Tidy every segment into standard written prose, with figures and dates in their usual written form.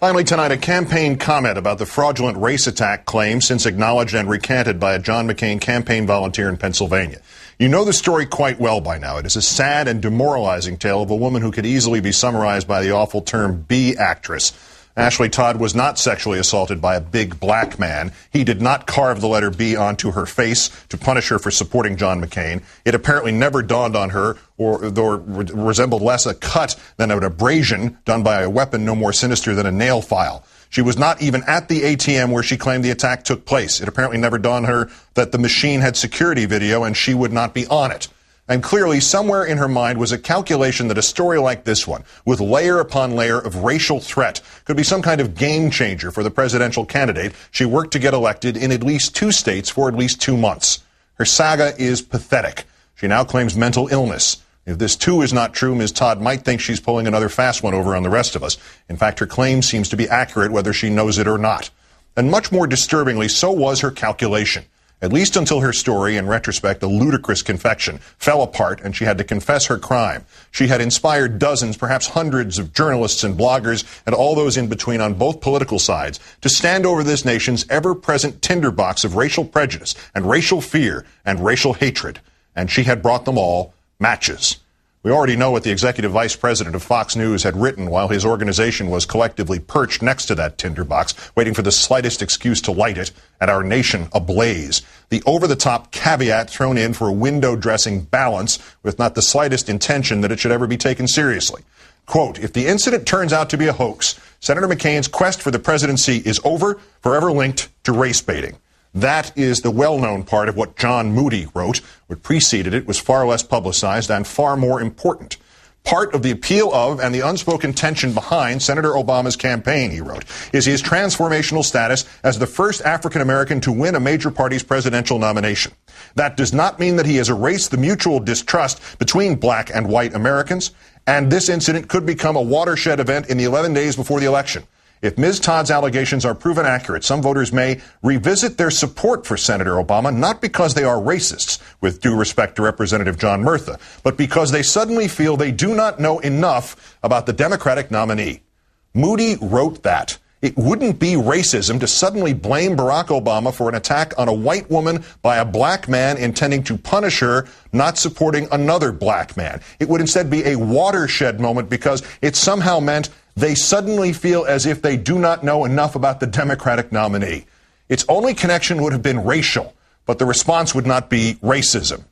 Finally tonight, a campaign comment about the fraudulent race attack claim since acknowledged and recanted by a John McCain campaign volunteer in Pennsylvania. You know the story quite well by now. It is a sad and demoralizing tale of a woman who could easily be summarized by the awful term B actress. Ashley Todd was not sexually assaulted by a big black man. He did not carve the letter B onto her face to punish her for supporting John McCain. It apparently never dawned on her or resembled less a cut than an abrasion done by a weapon no more sinister than a nail file. She was not even at the ATM where she claimed the attack took place. It apparently never dawned on her that the machine had security video and she would not be on it. And clearly, somewhere in her mind was a calculation that a story like this one, with layer upon layer of racial threat, could be some kind of game changer for the presidential candidate she worked to get elected in at least 2 states for at least 2 months. Her saga is pathetic. She now claims mental illness. If this too is not true, Ms. Todd might think she's pulling another fast one over on the rest of us. In fact, her claim seems to be accurate whether she knows it or not. And much more disturbingly, so was her calculation. At least until her story, in retrospect, a ludicrous confession, fell apart and she had to confess her crime. She had inspired dozens, perhaps hundreds of journalists and bloggers and all those in between on both political sides to stand over this nation's ever-present tinderbox of racial prejudice and racial fear and racial hatred. And she had brought them all matches. We already know what the executive vice president of Fox News had written while his organization was collectively perched next to that tinderbox, waiting for the slightest excuse to light it, and our nation ablaze. The over-the-top caveat thrown in for a window-dressing balance with not the slightest intention that it should ever be taken seriously. Quote, if the incident turns out to be a hoax, Senator McCain's quest for the presidency is over, forever linked to race baiting. That is the well-known part of what John Moody wrote. What preceded it was far less publicized and far more important. Part of the appeal of and the unspoken tension behind Senator Obama's campaign, he wrote, is his transformational status as the first African-American to win a major party's presidential nomination. That does not mean that he has erased the mutual distrust between black and white Americans, and this incident could become a watershed event in the 11 days before the election. If Ms. Todd's allegations are proven accurate, some voters may revisit their support for Senator Obama, not because they are racists, with due respect to Representative John Murtha, but because they suddenly feel they do not know enough about the Democratic nominee. Moody wrote that. It wouldn't be racism to suddenly blame Barack Obama for an attack on a white woman by a black man intending to punish her, not supporting another black man. It would instead be a watershed moment because it somehow meant they suddenly feel as if they do not know enough about the Democratic nominee. Its only connection would have been racial, but the response would not be racism.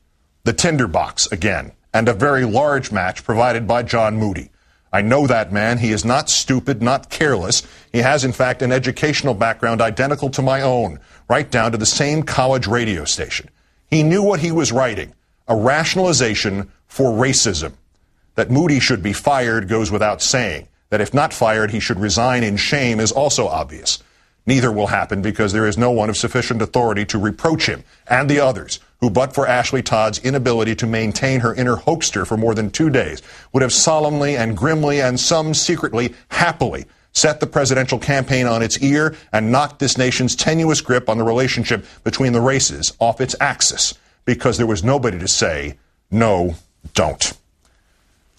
The tinderbox again, and a very large match provided by John Moody. I know that man. He is not stupid, not careless. He has, in fact, an educational background identical to my own, right down to the same college radio station. He knew what he was writing, a rationalization for racism. That Moody should be fired goes without saying. That if not fired, he should resign in shame is also obvious. Neither will happen because there is no one of sufficient authority to reproach him and the others who, but for Ashley Todd's inability to maintain her inner hoaxer for more than 2 days, would have solemnly and grimly and some secretly happily set the presidential campaign on its ear and knocked this nation's tenuous grip on the relationship between the races off its axis because there was nobody to say, no, don't.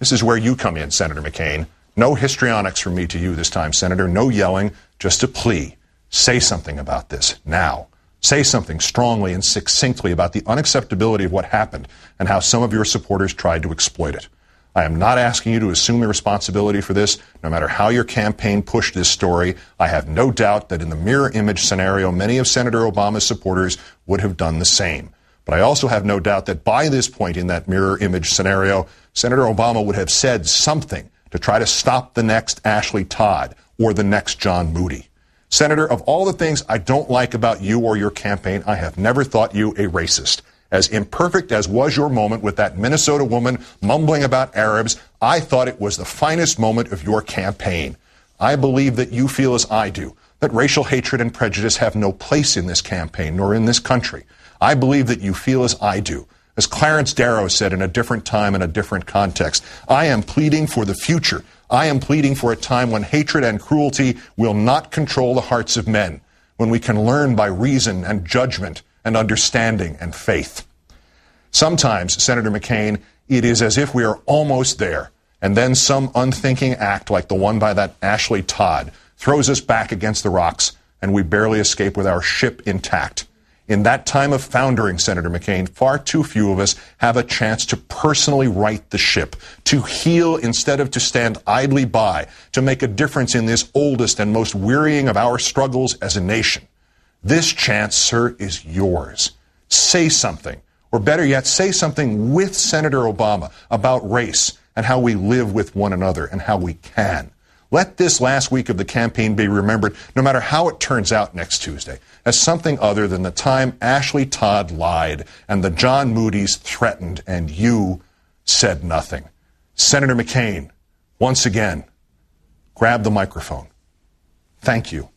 This is where you come in, Senator McCain. No histrionics from me to you this time, Senator. No yelling, just a plea. Say something about this now. Say something strongly and succinctly about the unacceptability of what happened and how some of your supporters tried to exploit it. I am not asking you to assume the responsibility for this, no matter how your campaign pushed this story. I have no doubt that in the mirror image scenario, many of Senator Obama's supporters would have done the same. But I also have no doubt that by this point in that mirror image scenario, Senator Obama would have said something to try to stop the next Ashley Todd or the next John Moody. Senator, of all the things I don't like about you or your campaign, I have never thought you a racist. As imperfect as was your moment with that Minnesota woman mumbling about Arabs, I thought it was the finest moment of your campaign. I believe that you feel as I do, that racial hatred and prejudice have no place in this campaign nor in this country. I believe that you feel as I do. As Clarence Darrow said in a different time and a different context, I am pleading for the future. I am pleading for a time when hatred and cruelty will not control the hearts of men, when we can learn by reason and judgment and understanding and faith. Sometimes, Senator McCain, it is as if we are almost there, and then some unthinking act like the one by that Ashley Todd throws us back against the rocks, and we barely escape with our ship intact. In that time of foundering, Senator McCain, far too few of us have a chance to personally right the ship, to heal instead of to stand idly by, to make a difference in this oldest and most wearying of our struggles as a nation. This chance, sir, is yours. Say something, or better yet, say something with Senator Obama about race and how we live with one another and how we can. Let this last week of the campaign be remembered, no matter how it turns out next Tuesday, as something other than the time Ashley Todd lied and the John Moody's threatened and you said nothing. Senator McCain, once again, grab the microphone. Thank you.